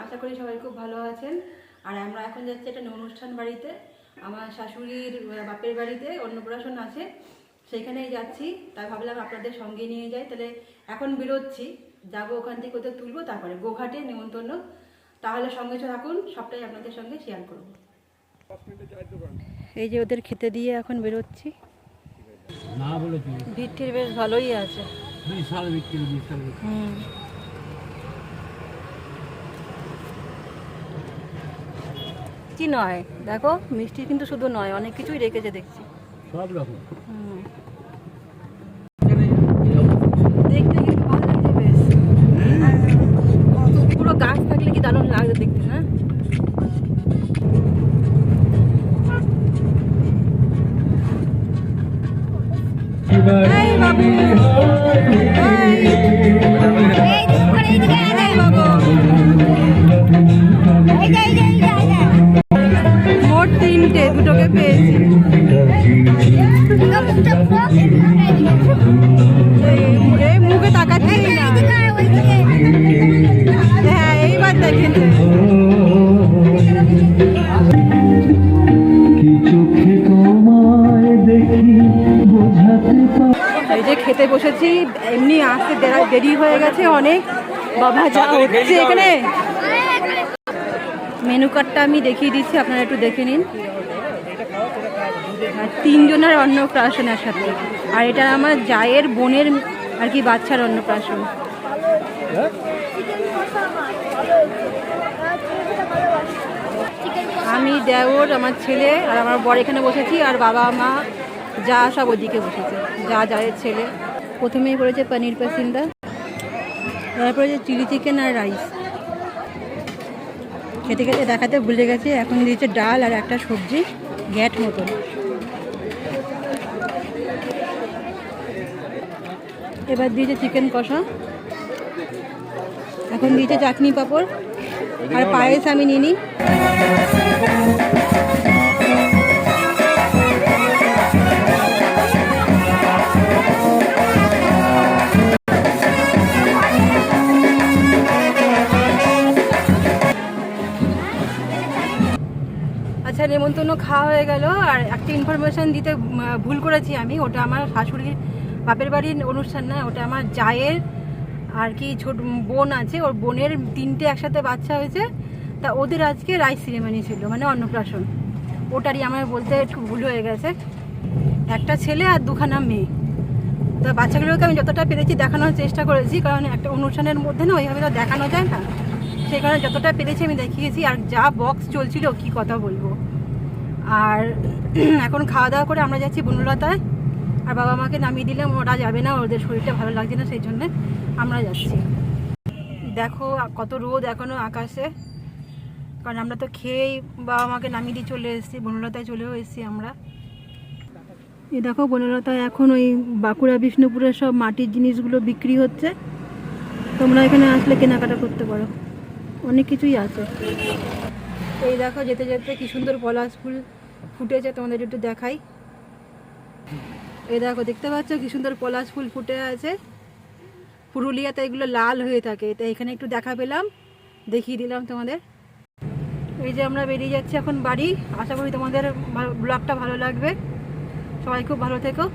আশা করি সবাই খুব ভালো আছেন। আর আমরা এখন যাচ্ছি একটা অনুষ্ঠান বাড়িতে, আমার শাশুড়ির বাপের বাড়িতে অন্নপ্রাশন আছে, সেইখানেই যাচ্ছি। তাই ভাবলাম আপনাদের সঙ্গে নিয়ে যাই। তাহলে এখন বেরোচ্ছি, যাবো ওখান থেকে কোথাও তুলবো, তারপরে গোঘাটে নেমন্তন্ন। তাহলে সঙ্গে থাকুন, সবটাই আপনাদের সঙ্গে শেয়ার করব। এই যে ওদের খেতে দিয়ে এখন বেরোচ্ছি। ভিড় বেশ ভালোই আছে। কি নয় দেখো, মিষ্টি কিন্তু শুধু নয়, অনেক কিছুই রেখেছে দেখছি, সব রকম। দেখতে কিন্তু ভালো লাগছে বেশ, পুরো গাছ থাকলে কি দারুণ লাগবে দেখতে না? মোট তিনটে, দুটোকে পেয়েছি। মুখে তাকাচ্ছি না। হ্যাঁ, এইবার দেখেন এই যে খেতে বসেছি, এমনি আসতে দেরি হয়ে গেছে অনেক। বাবা যা হচ্ছে এখানে, মেনু কার্ডটা আমি দেখিয়ে দিচ্ছি, আপনারা একটু দেখে নিন। তিনজনের অন্নপ্রাশনের সাথে, আর এটা আমার জায়ের বোনের আর কি বাচ্চার অন্নপ্রাশন। আমি, দেওর, আমার ছেলে আর আমার বর এখানে বসেছি, আর বাবা মা যা সব ওদিকে বসেছে, যা জায়ের ছেলে। প্রথমেই করেছে পনির পাসিন্দা, তারপরে যে চিলি চিকেন আর রাইস। খেতে খেতে দেখাতে ভুলে গেছে, এখন দিয়েছে ডাল আর একটা সবজি ঘ্যাট মতন। এবার দিয়েছে চিকেন কষা, এখন দিয়েছে চাটনি পাঁপড় আর পায়েস আমি নিই নি। আচ্ছা, নেমন্তন্ন খাওয়া হয়ে গেল। আর একটা ইনফরমেশান দিতে ভুল করেছি আমি, ওটা আমার শাশুড়ির বাপের বাড়ির অনুষ্ঠান না, ওটা আমার জায়ের আর কি ছোট বোন আছে, ওর বোনের তিনটে একসাথে বাচ্চা হয়েছে, তা ওদের আজকে রাইস সেরেমনি ছিল, মানে অন্নপ্রাশন। ওটারই আমার বলতে একটু ভুল হয়ে গেছে। একটা ছেলে আর দুখানা মেয়ে। তা বাচ্চাগুলোকে আমি যতটা পেরেছি দেখানোর চেষ্টা করেছি, কারণ একটা অনুষ্ঠানের মধ্যে না ওইভাবে তো দেখানো যায় না, সেই কারণে যতটা পেরেছি আমি দেখিয়েছি। আর যা বক্স চলছিল কি কথা বলবো। আর এখন খাওয়া দাওয়া করে আমরা যাচ্ছি বনলতায়, আর বাবা মাকে নামিয়ে দিলাম, ওরা যাবে না, ওদের শরীরটা ভালো লাগছে না, সেই জন্যে আমরা যাচ্ছি। দেখো কত রোদ এখনও আকাশে, কারণ আমরা তো খেয়েই বাবা মাকে নামিয়ে দিয়ে চলে এসেছি, বনলতায় চলেও এসেছি আমরা। এই দেখো বনলতায় এখন ওই বাঁকুড়া বিষ্ণুপুরের সব মাটির জিনিসগুলো বিক্রি হচ্ছে, তোমরা এখানে আসলে কেনাকাটা করতে পারো, অনেক কিছুই আছে। এই দেখো যেতে যেতে কি সুন্দর পলাশ ফুল ফুটেছে, তোমাদের একটু দেখাই। এই দেখো, দেখতে পাচ্ছ কি সুন্দর পলাশ ফুল ফুটে আছে। পুরুলিয়াতে এগুলো লাল হয়ে থাকে, তাই এখানে একটু দেখা পেলাম, দেখিয়ে দিলাম তোমাদের। এই যে আমরা বেরিয়ে যাচ্ছি এখন বাড়ি। আশা করি তোমাদের ব্লগটা ভালো লাগবে। সবাই খুব ভালো থেকো।